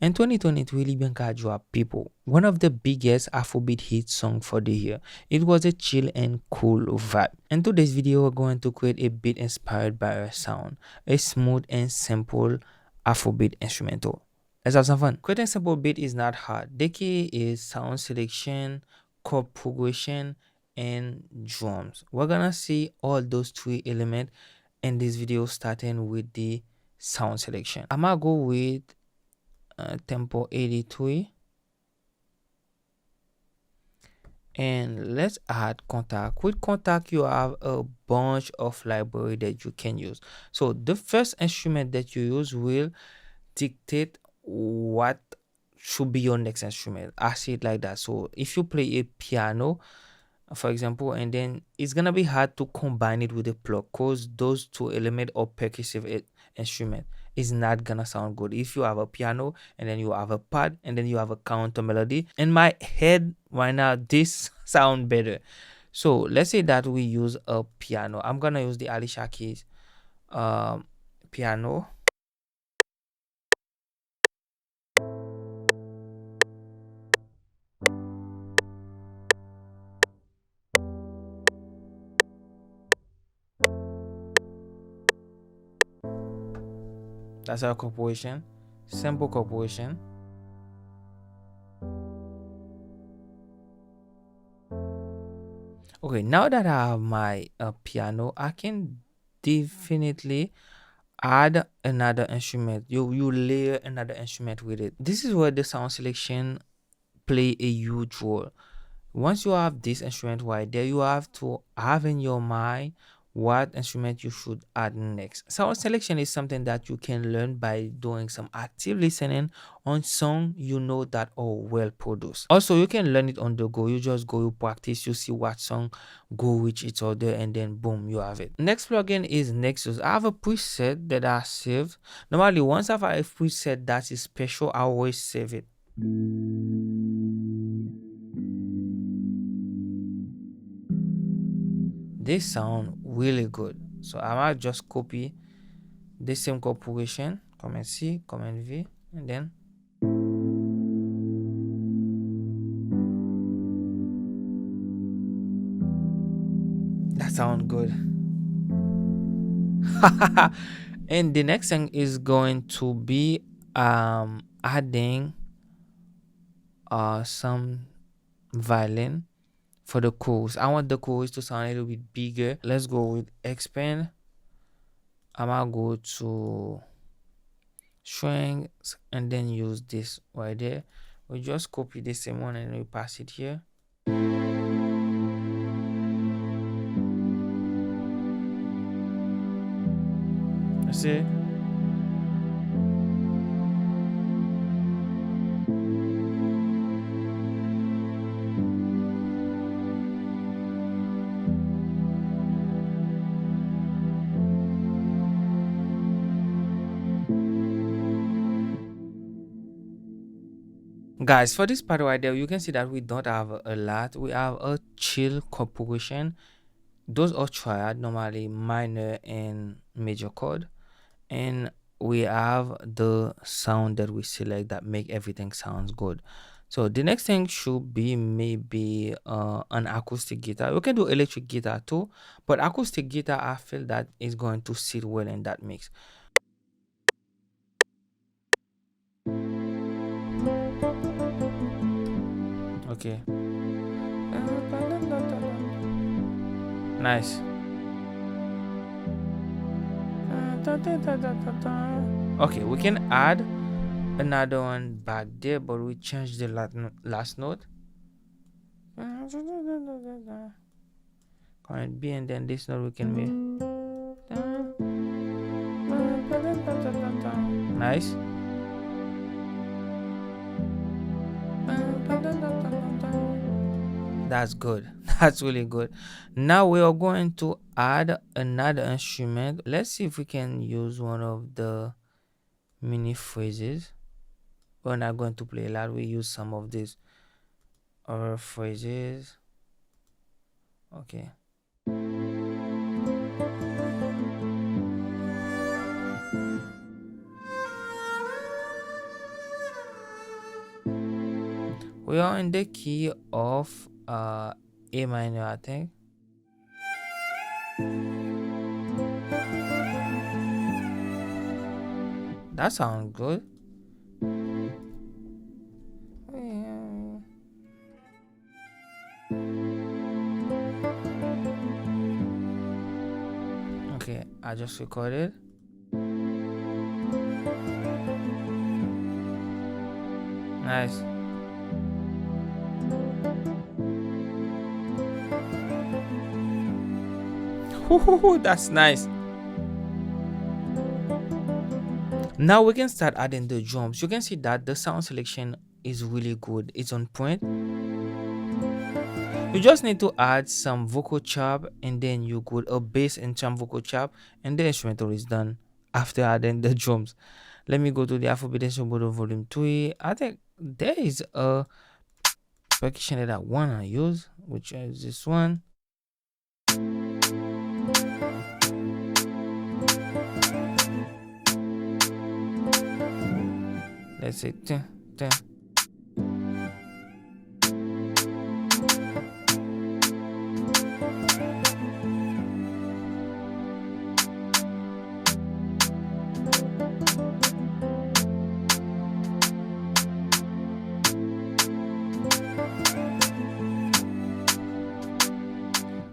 In 2023, Libyanka dropped People, one of the biggest Afrobeat hit songs for the year. It was a chill and cool vibe. In today's video, we're going to create a beat inspired by her sound, a smooth and simple Afrobeat instrumental. Let's have some fun. Creating a simple beat is not hard. The key is sound selection, chord progression, and drums. We're gonna see all those three elements in this video, starting with the sound selection. I'm gonna go with tempo 83, and let's add contact. With contact, you have a bunch of library that you can use. So the first instrument that you use will dictate what should be your next instrument. I see it like that. So if you play a piano, for example, and then it's gonna be hard to combine it with a plug because those two elements or percussive instrument is not gonna sound good. If you have a piano and then you have a pad and then you have a counter melody, in my head right now this sound better. So let's say that we use a piano. I'm gonna use the Alicia Keys piano. That's our corporation, simple corporation. Okay, now that I have my piano, I can definitely add another instrument. You layer another instrument with it. This is where the sound selection play a huge role. Once you have this instrument right there, you have to have in your mind what instrument you should add next. Sound selection is something that you can learn by doing some active listening on song you know that are well produced. Also, you can learn it on the go. You just go, you practice, you see what song go with each other, and then boom, you have it. Next plugin is Nexus. I have a preset that I saved. Normally, once I have a preset that is special, I always save it. This sound really good, so I might just copy the same corporation, Command C, Command V, and then that sound good. And the next thing is going to be adding some violin for the chorus. I want the chorus to sound a little bit bigger. Let's go with expand. I'm gonna go to strings and then use this right there. We just copy the same one and we pass it here. That's it. Guys, for this part right there, you can see that we don't have a lot. We have a chill corporation. Those are triad, normally minor and major chord. And we have the sound that we select that make everything sounds good. So the next thing should be maybe an acoustic guitar. You can do electric guitar too, but acoustic guitar, I feel that is going to sit well in that mix. Okay. Nice. Okay, we can add another one back there, but we change the last note. Current B, and then this note we can make. Nice. That's good. That's really good. Now we are going to add another instrument. Let's see if we can use one of the mini phrases. We're not going to play a lot. We use some of these other phrases. Okay. We are in the key of A minor, I think. That sounds good. Yeah. Okay, I just recorded. Nice. That's nice. Now we can start adding the drums. You can see that the sound selection is really good. It's on point. You just need to add some vocal chop and then you could a bass and some vocal chop and the instrumental is done after adding the drums. Let me go to the Afrobeats Instrumental Volume 3. I think there is a percussion that I wanna use, which is this one. Let's say dun, dun.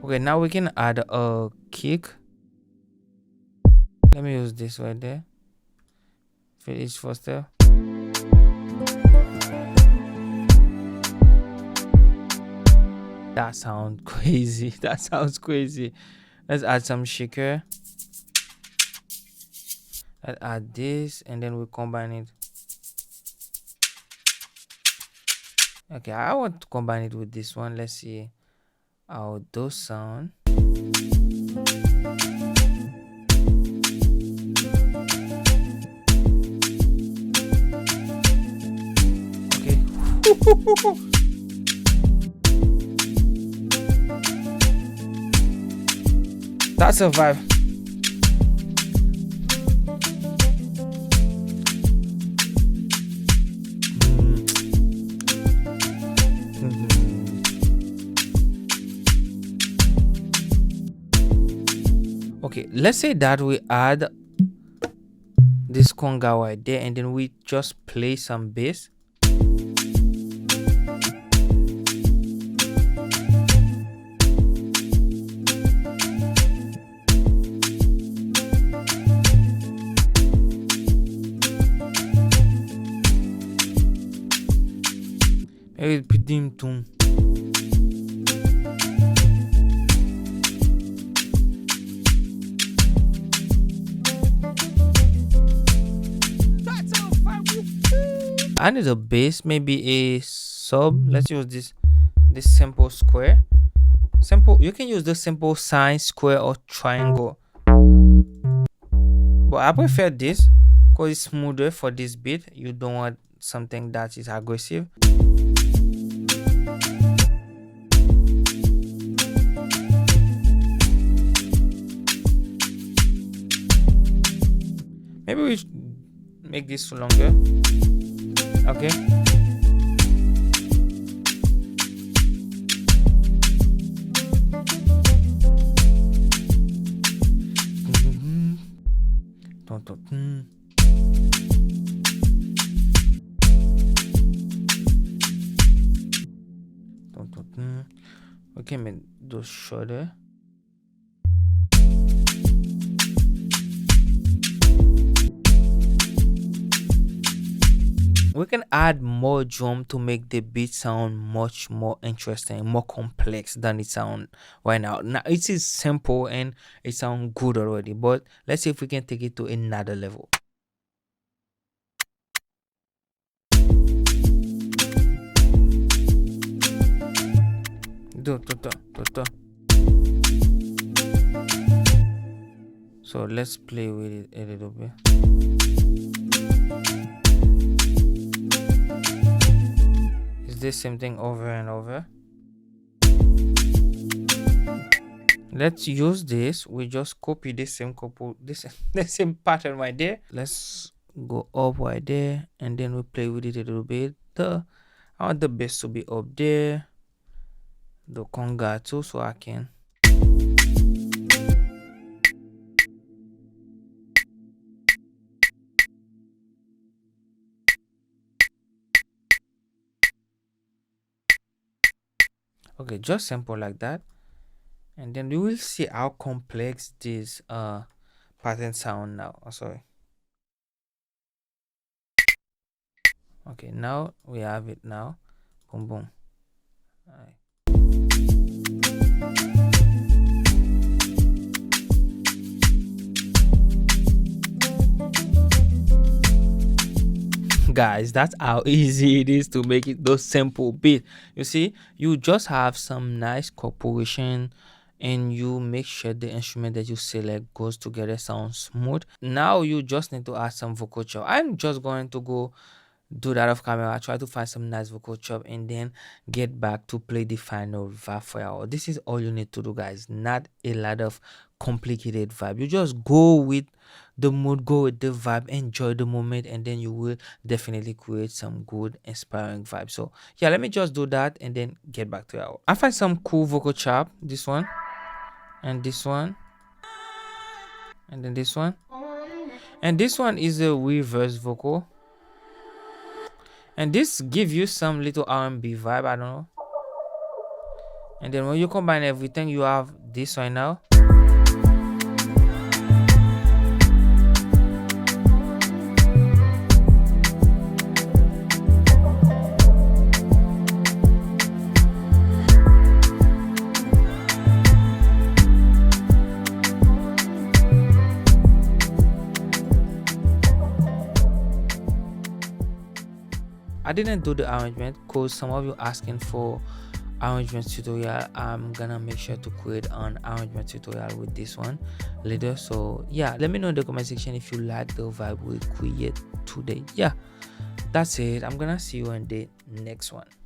Okay, now we can add a kick. Let me use this right there. Finish faster. That sounds crazy. That sounds crazy. Let's add some shaker. Let's add this and then we combine it. Okay, I want to combine it with this one. Let's see how those sound. Okay. That's a vibe. Okay, let's say that we add this conga right there and then we just play some bass. Maybe dim tum. I need a bass, maybe a sub. Let's use this simple square. Simple. You can use the simple sine, square, or triangle. But I prefer this because it's smoother for this beat. You don't want something that is aggressive. Maybe we make this longer. Okay. Okay, make those shorter. We can add more drum to make the beat sound much more interesting, more complex than it sound right now. Now it is simple and it sounds good already, but let's see if we can take it to another level. So let's play with it a little bit. Is this same thing over and over? Let's use this. We just copy this same the same pattern right there. Let's go up right there and then we play with it a little bit. I want the bass to be up there, the conga too, so I can. Okay, just simple like that, and then you will see how complex this pattern sound now. Oh, sorry. Okay, now we have it now. Boom boom. Alright. Guys, that's how easy it is to make it those simple beat. You see, you just have some nice corporation, and you make sure the instrument that you select goes together, sounds smooth. Now you just need to add some vocal chop. I'm just going to go do that off camera, try to find some nice vocal chop, and then get back to play the final vibe for you. This is all you need to do, guys. Not a lot of complicated vibe. You just go with the mood, go with the vibe, enjoy the moment, and then you will definitely create some good inspiring vibe. So yeah, let me just do that and then get back to you. I find some cool vocal chop, this one and this one, and then this one, and this one is a reverse vocal, and this give you some little R&B vibe, I don't know. And then when you combine everything, you have this right now. I didn't do the arrangement because some of you asking for arrangement tutorial. I'm gonna make sure to create an arrangement tutorial with this one later. So yeah, let me know in the comment section if you like the vibe we create today. Yeah, that's it. I'm gonna see you in the next one.